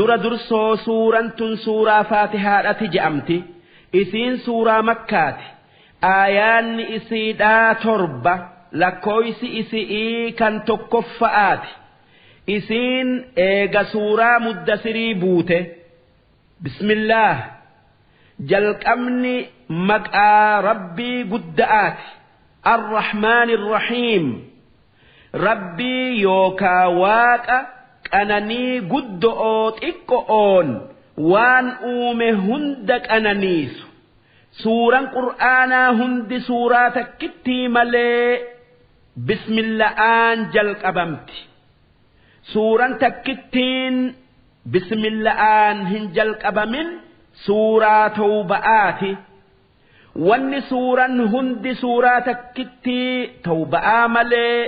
dura dursoo suuraan tun suuraa faatihaadhati je'amti isiin suuraa makkaati aayaanni isiidhaa 7 lakkooysi isii kan tokkoffa'aati isiin eega suuraa muddasirii buute bismillaah jalqabni maqaa rabbii gudda'aati arrahmaani irrahiim rabbii yookaa waaqa qananii guddo'oo xiqqo'oon waan uume hunda qananiisu suuraan qur'aanaa hundi suuraa takkittii malee bismilla'aan jalqabamti suuraan takkittiin bismilla'aan hin jalqabamin suuraa tawba'aati wanni suuraan hundi suuraa takkittii tawba'aa malee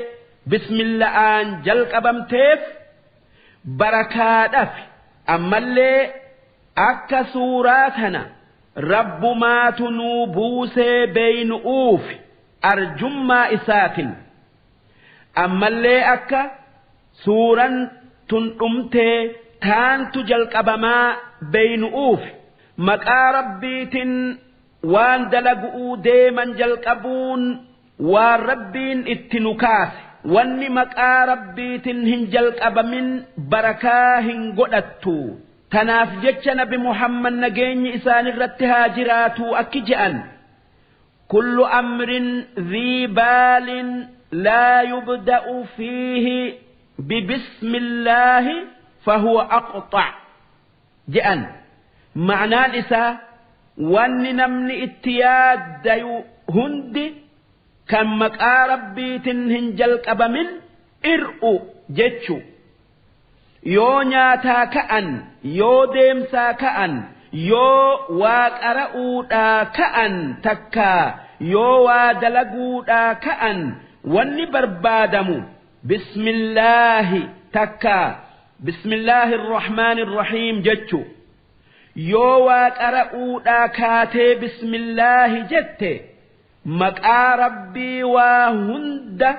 bismilla'aan jalqabamteef barakaadhaaf ammallee akka suuraa tana rabbumaatu nuu buusee beeynu'uuf arjummaa isaatin ammallee akka suuraan tun dhumtee taantu jalqabamaa beeynu'uuf maqaa rabbiitin waan dalagu'uu deeman jalqabuun waan rabbiin itti nu kaase wanni maqaa rabbiitin hin jalqabamin barakaa hin godhattu tanaaf jecha nabi muhammad nageenyi isaan irratti haa jiraatu akki je'an kullu amrin dhii baalin laa yubda'u fiihi bibismillaahi fahuwa aqxa' je'an ma'naan isaa wanni namni itti yaaddayu hundi kan maqaa rabbiitin hin jalqabamin ir'u jechu yoo nyaataa ka'an yoo deemsaa ka'an yoo waa qara'uudhaa ka'an takkaa yoo waa dalaguudhaa ka'an wanni barbaadamu bismillaahi takkaa bismillaahi irrahmaani irrahiim jechu yoo waa qara'uudhaa kaatee bismillaahi jette maqaa rabbii waa hunda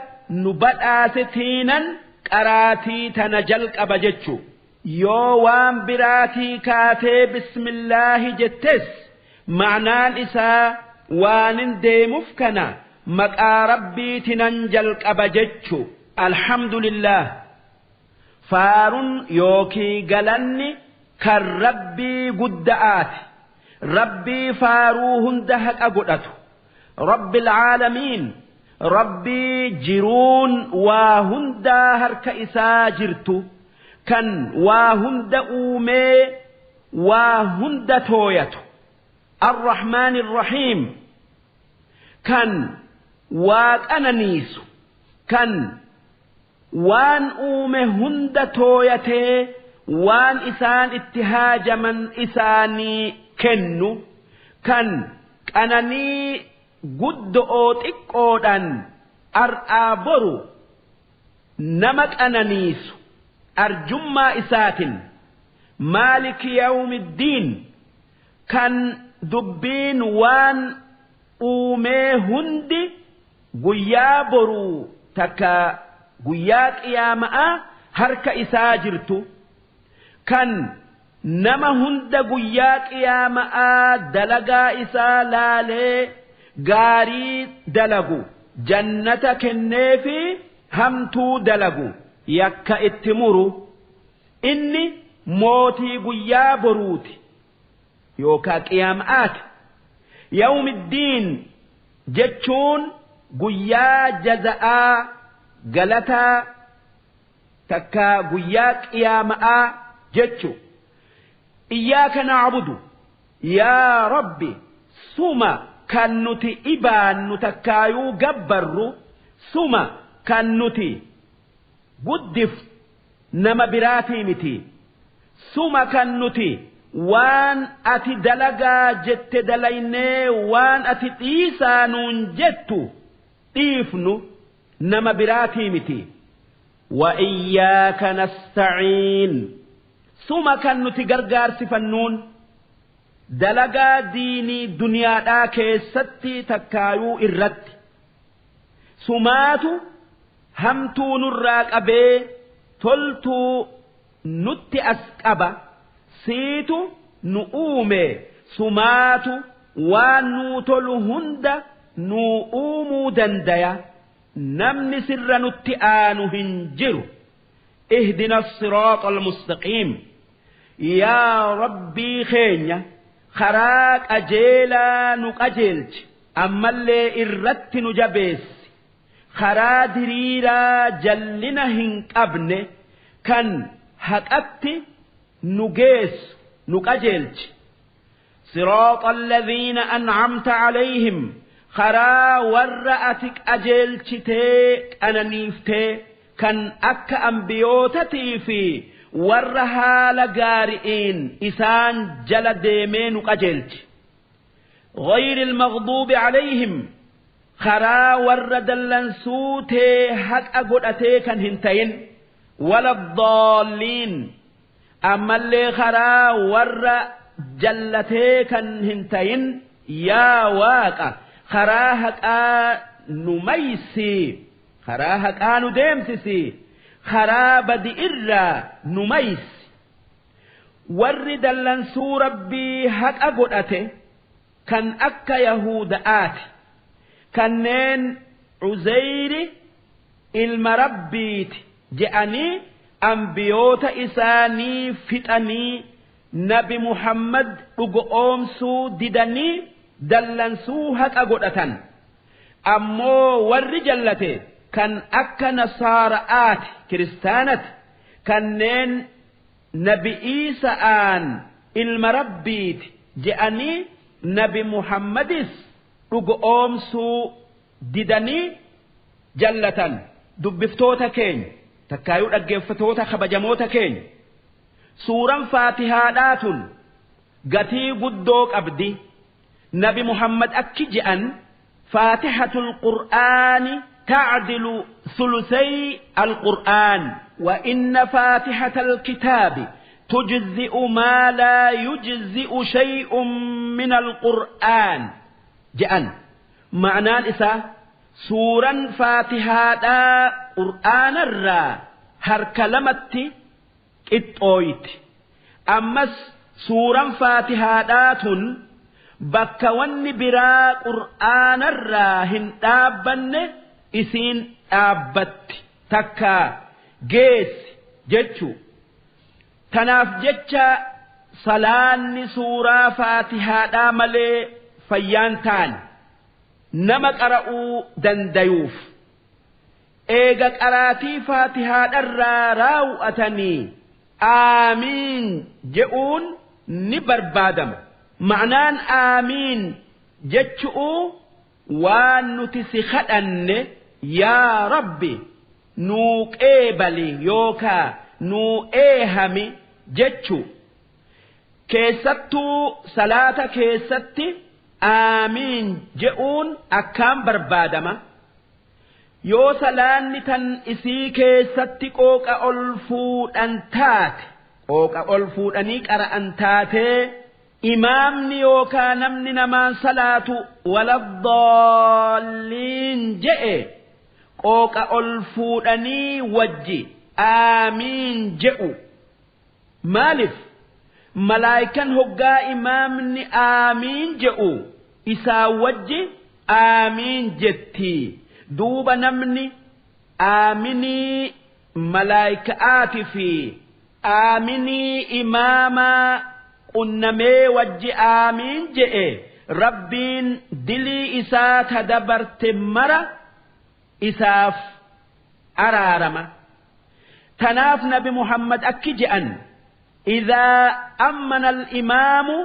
nu badhaasetiinan qaraatii tana jalqaba jechu yoo waan biraatii kaatee bismillaahi jettes ma'naan isaa waanin deemuuf kana maqaa rabbiitinan jalqaba jechu alhamdulillah faarun yookii galanni kan rabbii gudda'aati rabbii faaruu hunda haqa godhatu رب العالمين ربي جرون وهندا هرك إساجرت كان وهند أومي وهند تويت الرحمن الرحيم كان وأنانيس كان وان أومي هند تويته وان إسان اتهاج من إساني كنو كان أناني guddo'oo xiqqoodhaan ar'aa boru nama qananiisu arjummaa isaatin maaliki yawmiddiin kan dubbiin waan uumee hundi guyyaa boruu takka guyyaa qiyaama'aa harka isaa jirtu kan nama hunda guyyaa qiyaama'aa dalagaa isaa laalee gaarii dalagu jannata kenneefi hamtuu dalagu yakka itti muru inni mootii guyyaa boruuti yookaa qiyaama'aati yawmiddiin jechuun guyyaa jaza'aa galataa takka guyyaa qiyaama'aa jechu iyyaaka na'budu yaa rabbi suma kan nuti ibaannu takkaayuu gabbarru suma kan nuti guddif nama biraatii miti suma kan nuti waan ati dalagaa jette dalaynee waan ati dhiisaa nuun jettu dhiifnu nama biraatii miti wa iyyaaka nasta'iin suma kan nuti gargaarsifannuun dalagaa diinii duniyaadhaa keessatti takkaayuu irratti sumaatu hamtuu nurraa qabee toltuu nutti as qaba siitu nu uume sumaatu waan nuu tolu hunda nuu uumuu dandaya namni sirra nutti aanu hin jiru ihdina as-siraata al-mustaqiim yaa rabbii keenya karaa qajeelaa nu qajeelchi ammallee irratti nu jabeessi karaa diriiraa jallina hin qabne kan haqatti nu geessu nu qajeelchi صراط الذين أنعمت عليهم خرا ورأتك أجلتك أنا نيفتي كان أك أنبيوتتي في ورها لقارئين إسان جل ديمين أجلت غير المغضوب عليهم خرا ورد اللنسوتي حق أقول كان هنتين ولا الضالين أما اللي خرا ورّ jallatee kan hin tayin yaa waaqa karaa haqaa nu maysi karaa haqaa nu deemsisi karaa badi irraa nu maysi warri dallansuu rabbii haqa godhate kan akka yahuda'aati kanneen Uzayri ilma rabbiiti je'anii ambiyoota isaanii fixanii nabi Muhammad dhugoomsuu didanii dallansuu haqa godhatan ammoo warri jallate kan akka nasaara'aati kiristaanati kanneen nabi Iisa'aan ilma rabbiiti je'anii nabi Muhammadis dhugoomsuu didanii jallatan dubbiftoota keenya takkaayuu dhaggeeffatoota kabajamoota keenya suuraan faatihaadhaatun gatii guddoo qabdi nabi Muhammad akki je'an faatihatul qur'aani ta'dilu sulusay al-qur'aan wa inna faatihatal kitaabi tujzi'u maa laa yujzi'u shay'un min al-qur'aan je'an ma'naan isaa suuraan faatihaadhaa qur'aanarraa harka lamatti qixxooyti ammas suuraan faatihaadhaatun bakka wanni biraa qur'aanarraa hin dhaabbanne isiin dhaabbatti takka geessi jechuu tanaaf jecha salaanni suuraa faatihaadhaa malee fayyaan taane nama qara'uu dandayuuf eega qaraatii faatihaadharraa raawwatanii آمين جئون نبربادم معنان آمين جتشؤ ونتسخدن يا ربي نوك إيبالي يوكا نو إيهمي جتشو كيستو صلاة كيستي آمين جئون أكام بربادما yoo salaanni tan isii keessatti qooqa ol fuudhan taate qooqa ol fuudhanii qara'an taatee imaamni yookaan namni namaan salaatu waladdaalliin je'e qooqa ol fuudhanii wajji aamiin je'u maaliif malaayikan hoggaa imaamni aamiin je'u isaa wajji aamiin jettii duuba namni aaminii malaayika'aati fi aaminii imaamaa qunnamee wajji aamiin je'e rabbiin dilii isaa tadabarte mara isaaf araarama tanaaf nabi Muhammad akki je'an idhaa ammana al-imaamu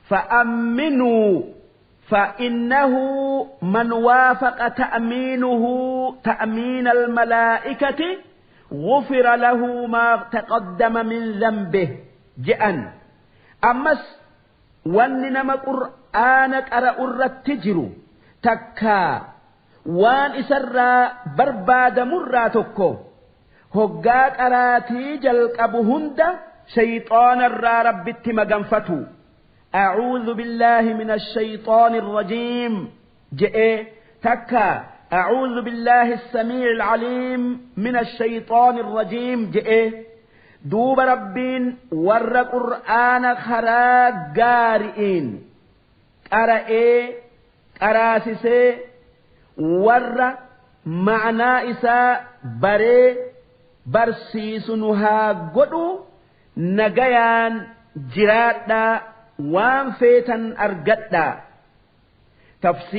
fa'amminuu فإنه من وافق تأمينه تأمين الملائكة غفر له ما تقدم من ذنبه جأن أمس واننما قرآنك أرى الرتجر تكا وان إسر برباد مراتكو هقاك أراتي جلق أبهند شيطان الرا ربت مغنفتو أعوذ بالله من الشيطان الرجيم جئ تكا أعوذ بالله السميع العليم من الشيطان الرجيم جئ دوب ربين ور قرآن خرا قارئين قرأي قراسسي ور معنى إساء بري برسيسنها قدو نجيان جرادا وان فيتا أرقدا تفسير